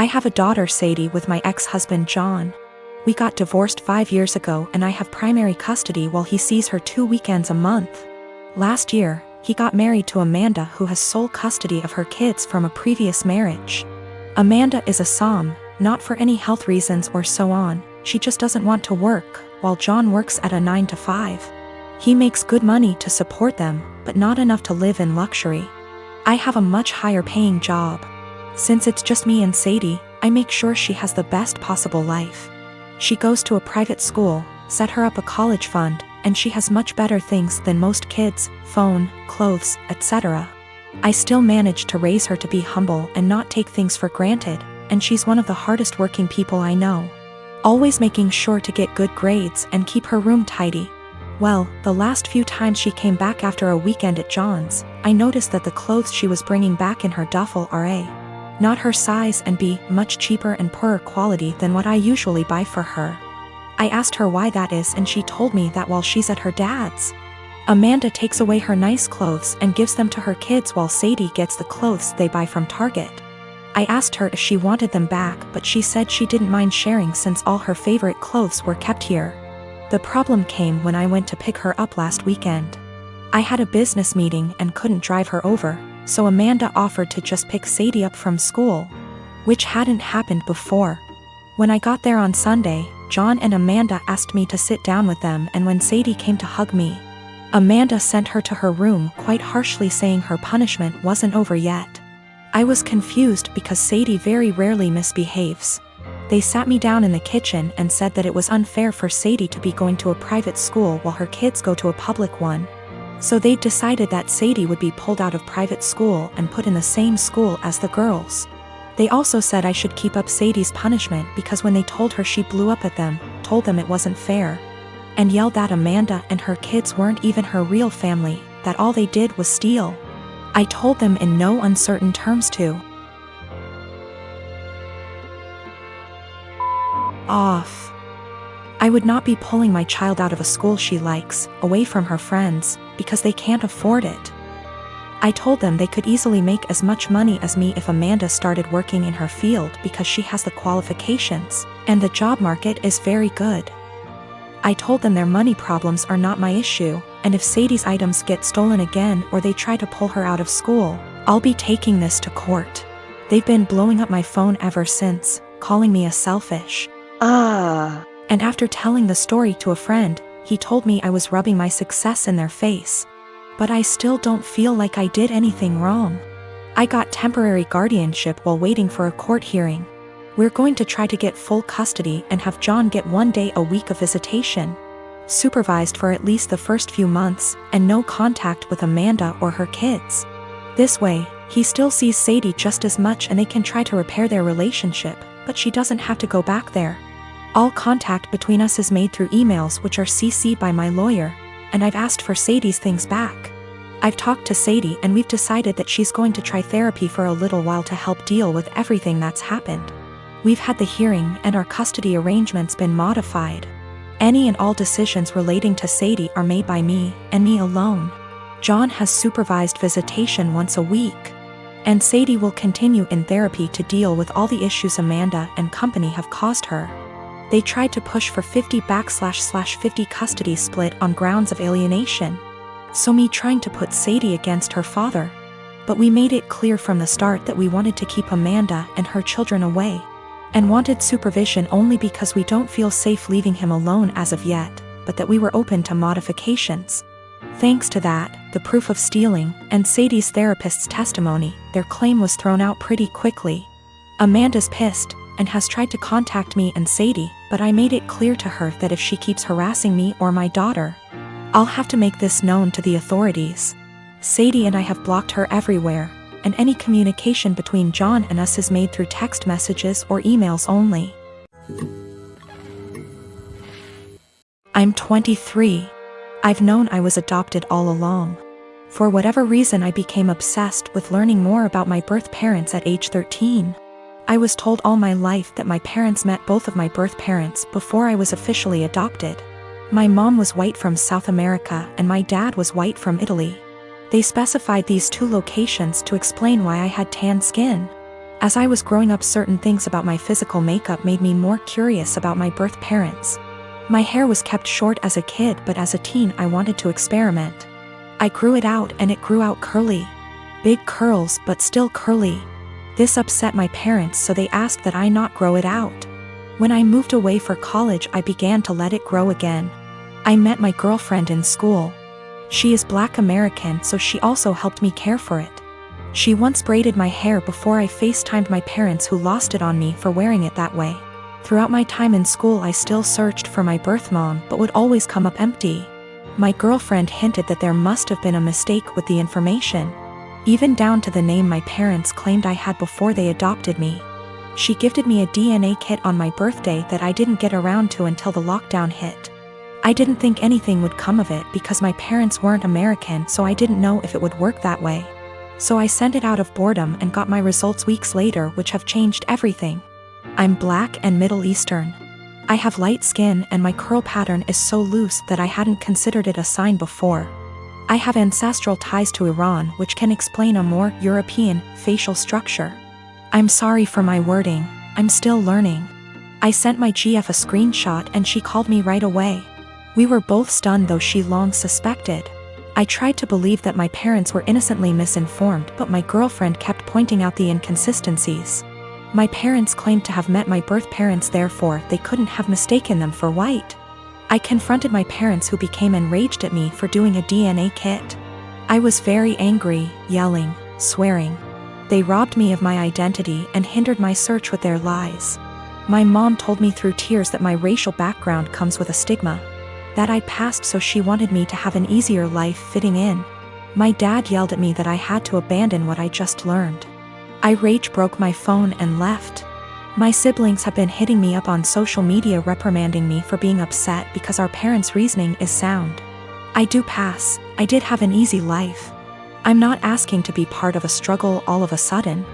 I have a daughter, Sadie, with my ex-husband, John. We got divorced 5 years ago and I have primary custody while he sees her 2 weekends a month. Last year, he got married to Amanda, who has sole custody of her kids from a previous marriage. Amanda is a SOM, not for any health reasons or so on, she just doesn't want to work, while John works at a 9 to 5. He makes good money to support them, but not enough to live in luxury. I have a much higher paying job. Since it's just me and Sadie, I make sure she has the best possible life. She goes to a private school, set her up a college fund, and she has much better things than most kids: phone, clothes, etc. I still manage to raise her to be humble and not take things for granted, and she's one of the hardest working people I know. Always making sure to get good grades and keep her room tidy. Well, the last few times she came back after a weekend at John's, I noticed that the clothes she was bringing back in her duffel are A, not her size, and B, much cheaper and poorer quality than what I usually buy for her. I asked her why that is, and she told me that while she's at her dad's, Amanda takes away her nice clothes and gives them to her kids while Sadie gets the clothes they buy from Target. I asked her if she wanted them back, but she said she didn't mind sharing since all her favorite clothes were kept here. The problem came when I went to pick her up last weekend. I had a business meeting and couldn't drive her over, so Amanda offered to just pick Sadie up from school, which hadn't happened before. When I got there on Sunday, John and Amanda asked me to sit down with them, and when Sadie came to hug me, Amanda sent her to her room quite harshly, saying her punishment wasn't over yet. I was confused because Sadie very rarely misbehaves. They sat me down in the kitchen and said that it was unfair for Sadie to be going to a private school while her kids go to a public one. So they decided that Sadie would be pulled out of private school and put in the same school as the girls. They also said I should keep up Sadie's punishment because when they told her, she blew up at them, told them it wasn't fair, and yelled that Amanda and her kids weren't even her real family, that all they did was steal. I told them in no uncertain terms to off. I would not be pulling my child out of a school she likes, away from her friends, because they can't afford it. I told them they could easily make as much money as me if Amanda started working in her field because she has the qualifications, and the job market is very good. I told them their money problems are not my issue, and if Sadie's items get stolen again or they try to pull her out of school, I'll be taking this to court. They've been blowing up my phone ever since, calling me a selfish. And after telling the story to a friend, he told me I was rubbing my success in their face. But I still don't feel like I did anything wrong. I got temporary guardianship while waiting for a court hearing. We're going to try to get full custody and have John get 1 day a week of visitation, supervised for at least the first few months, and no contact with Amanda or her kids. This way, he still sees Sadie just as much and they can try to repair their relationship, but she doesn't have to go back there. All contact between us is made through emails, which are CC'd by my lawyer, and I've asked for Sadie's things back. I've talked to Sadie and we've decided that she's going to try therapy for a little while to help deal with everything that's happened. We've had the hearing and our custody arrangements been modified. Any and all decisions relating to Sadie are made by me, and me alone. John has supervised visitation once a week, and Sadie will continue in therapy to deal with all the issues Amanda and company have caused her. They tried to push for 50/50 custody split on grounds of alienation. So me trying to put Sadie against her father. But we made it clear from the start that we wanted to keep Amanda and her children away, and wanted supervision only because we don't feel safe leaving him alone as of yet, but that we were open to modifications. Thanks to that, the proof of stealing, and Sadie's therapist's testimony, their claim was thrown out pretty quickly. Amanda's pissed, and has tried to contact me and Sadie, but I made it clear to her that if she keeps harassing me or my daughter, I'll have to make this known to the authorities. Sadie and I have blocked her everywhere, and any communication between John and us is made through text messages or emails only. I'm 23. I've known I was adopted all along. For whatever reason, I became obsessed with learning more about my birth parents at age 13. I was told all my life that my parents met both of my birth parents before I was officially adopted. My mom was white from South America and my dad was white from Italy. They specified these two locations to explain why I had tan skin. As I was growing up, certain things about my physical makeup made me more curious about my birth parents. My hair was kept short as a kid, but as a teen I wanted to experiment. I grew it out and it grew out curly. Big curls, but still curly. This upset my parents, so they asked that I not grow it out. When I moved away for college, I began to let it grow again. I met my girlfriend in school. She is Black American, so she also helped me care for it. She once braided my hair before I FaceTimed my parents, who lost it on me for wearing it that way. Throughout my time in school I still searched for my birth mom, but would always come up empty. My girlfriend hinted that there must have been a mistake with the information, even down to the name my parents claimed I had before they adopted me. She gifted me a DNA kit on my birthday that I didn't get around to until the lockdown hit. I didn't think anything would come of it because my parents weren't American, so I didn't know if it would work that way. So I sent it out of boredom and got my results weeks later, which have changed everything. I'm Black and Middle Eastern. I have light skin and my curl pattern is so loose that I hadn't considered it a sign before. I have ancestral ties to Iran, which can explain a more European facial structure. I'm sorry for my wording, I'm still learning. I sent my GF a screenshot and she called me right away. We were both stunned, though she long suspected. I tried to believe that my parents were innocently misinformed, but my girlfriend kept pointing out the inconsistencies. My parents claimed to have met my birth parents, therefore they couldn't have mistaken them for white. I confronted my parents, who became enraged at me for doing a DNA kit. I was very angry, yelling, swearing. They robbed me of my identity and hindered my search with their lies. My mom told me through tears that my racial background comes with a stigma that I passed, so she wanted me to have an easier life fitting in. My dad yelled at me that I had to abandon what I just learned. I rage broke my phone and left. My siblings have been hitting me up on social media, reprimanding me for being upset because our parents' reasoning is sound. I do pass. I did have an easy life. I'm not asking to be part of a struggle all of a sudden.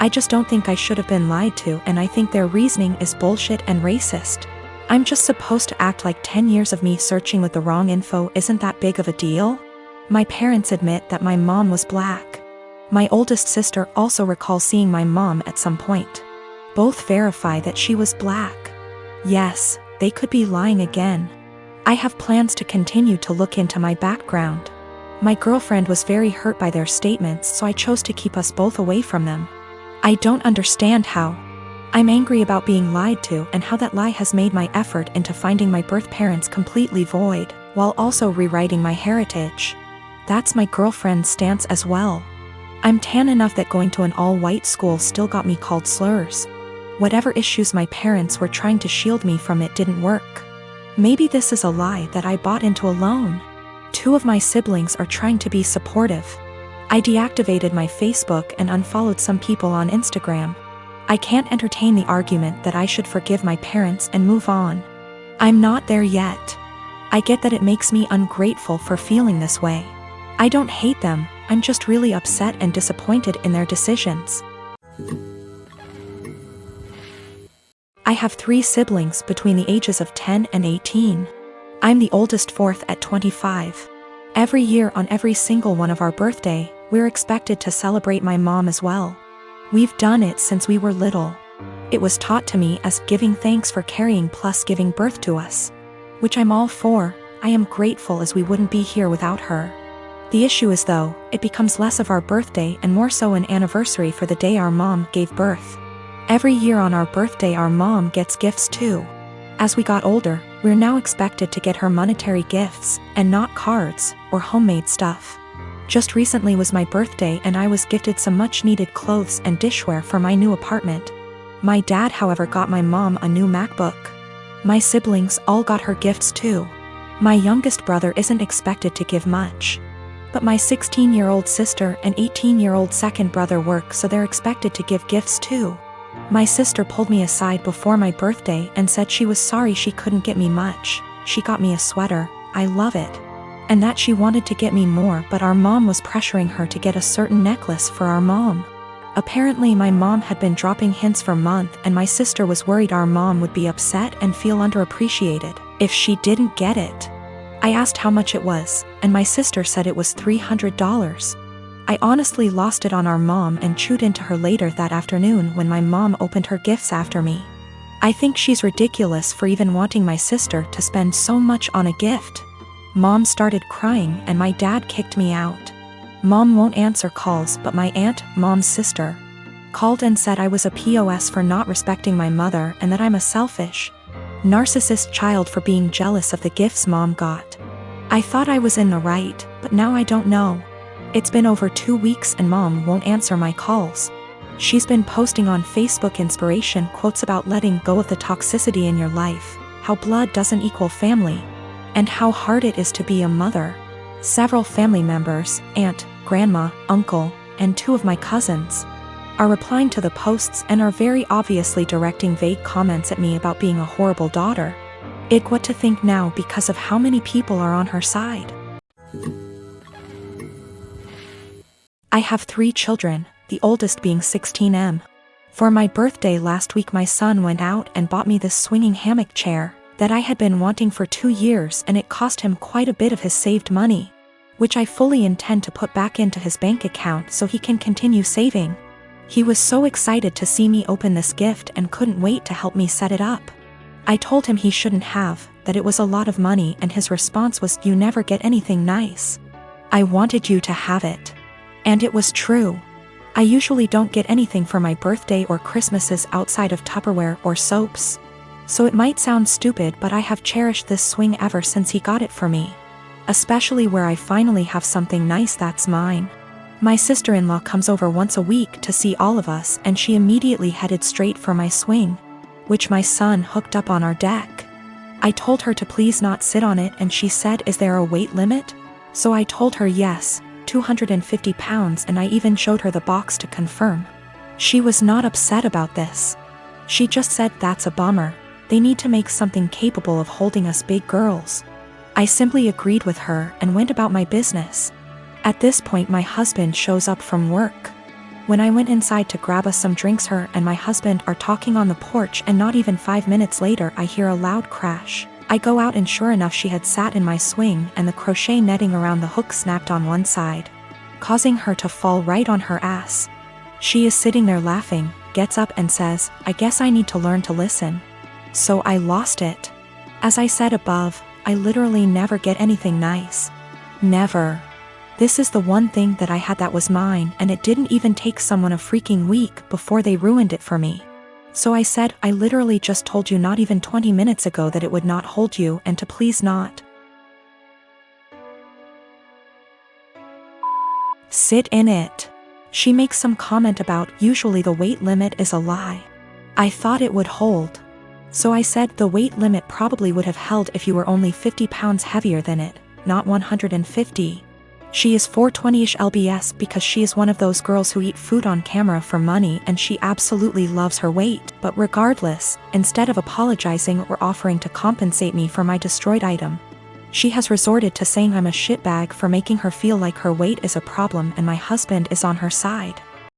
I just don't think I should have been lied to, and I think their reasoning is bullshit and racist. I'm just supposed to act like 10 years of me searching with the wrong info isn't that big of a deal? My parents admit that my mom was Black. My oldest sister also recalls seeing my mom at some point. Both verify that she was Black. Yes, they could be lying again. I have plans to continue to look into my background. My girlfriend was very hurt by their statements, so I chose to keep us both away from them. I don't understand how. I'm angry about being lied to and how that lie has made my effort into finding my birth parents completely void, while also rewriting my heritage. That's my girlfriend's stance as well. I'm tan enough that going to an all-white school still got me called slurs. Whatever issues my parents were trying to shield me from, it didn't work. Maybe this is a lie that I bought into alone. 2 of my siblings are trying to be supportive. I deactivated my Facebook and unfollowed some people on Instagram. I can't entertain the argument that I should forgive my parents and move on. I'm not there yet. I get that it makes me ungrateful for feeling this way. I don't hate them, I'm just really upset and disappointed in their decisions. I have 3 siblings between the ages of 10 and 18. I'm the oldest, 4th at 25. Every year on every single one of our birthday, we're expected to celebrate my mom as well. We've done it since we were little. It was taught to me as giving thanks for carrying plus giving birth to us, which I'm all for. I am grateful, as we wouldn't be here without her. The issue is, though, it becomes less of our birthday and more so an anniversary for the day our mom gave birth. Every year on our birthday our mom gets gifts too. As we got older, we're now expected to get her monetary gifts, and not cards or homemade stuff. Just recently was my birthday and I was gifted some much-needed clothes and dishware for my new apartment. My dad, however, got my mom a new MacBook. My siblings all got her gifts too. My youngest brother isn't expected to give much. But my 16-year-old sister and 18-year-old second brother work, so they're expected to give gifts too. My sister pulled me aside before my birthday and said she was sorry she couldn't get me much. She got me a sweater, I love it. And that she wanted to get me more, but our mom was pressuring her to get a certain necklace for our mom. Apparently my mom had been dropping hints for months, and my sister was worried our mom would be upset and feel underappreciated if she didn't get it. I asked how much it was, and my sister said it was $300. I honestly lost it on our mom and chewed into her later that afternoon when my mom opened her gifts after me. I think she's ridiculous for even wanting my sister to spend so much on a gift. Mom started crying and my dad kicked me out. Mom won't answer calls, but my aunt, mom's sister, called and said I was a POS for not respecting my mother and that I'm a selfish, narcissist child for being jealous of the gifts mom got. I thought I was in the right, but now I don't know. It's been over 2 weeks and mom won't answer my calls. She's been posting on Facebook inspiration quotes about letting go of the toxicity in your life, how blood doesn't equal family, and how hard it is to be a mother. Several family members, aunt, grandma, uncle, and 2 of my cousins, are replying to the posts and are very obviously directing vague comments at me about being a horrible daughter. What to think now because of how many people are on her side. I have 3 children, the oldest being 16M. For my birthday last week my son went out and bought me this swinging hammock chair that I had been wanting for 2 years, and it cost him quite a bit of his saved money, which I fully intend to put back into his bank account so he can continue saving. He was so excited to see me open this gift and couldn't wait to help me set it up. I told him he shouldn't have, that it was a lot of money, and his response was, "You never get anything nice. I wanted you to have it." And it was true. I usually don't get anything for my birthday or Christmases outside of Tupperware or soaps. So it might sound stupid, but I have cherished this swing ever since he got it for me. Especially where I finally have something nice that's mine. My sister-in-law comes over once a week to see all of us, and she immediately headed straight for my swing, which my son hooked up on our deck. I told her to please not sit on it, and she said, "Is there a weight limit?" So I told her yes, 250 pounds, and I even showed her the box to confirm. She was not upset about this. She just said, "That's a bummer. They need to make something capable of holding us big girls." I simply agreed with her and went about my business. At this point my husband shows up from work. When I went inside to grab us some drinks, her and my husband are talking on the porch, and not even 5 minutes later I hear a loud crash. I go out and sure enough she had sat in my swing and the crochet netting around the hook snapped on one side, causing her to fall right on her ass. She is sitting there laughing, gets up and says, "I guess I need to learn to listen." So I lost it. As I said above, I literally never get anything nice. Never. This is the one thing that I had that was mine, and it didn't even take someone a freaking week before they ruined it for me. So I said, "I literally just told you not even 20 minutes ago that it would not hold you, and to please not sit in it." She makes some comment about, "Usually the weight limit is a lie." I thought it would hold. So I said, "The weight limit probably would have held if you were only 50 pounds heavier than it, not 150. She is 420-ish lbs because she is one of those girls who eat food on camera for money, and she absolutely loves her weight. But regardless, instead of apologizing or offering to compensate me for my destroyed item, she has resorted to saying I'm a shitbag for making her feel like her weight is a problem and my husband is on her side.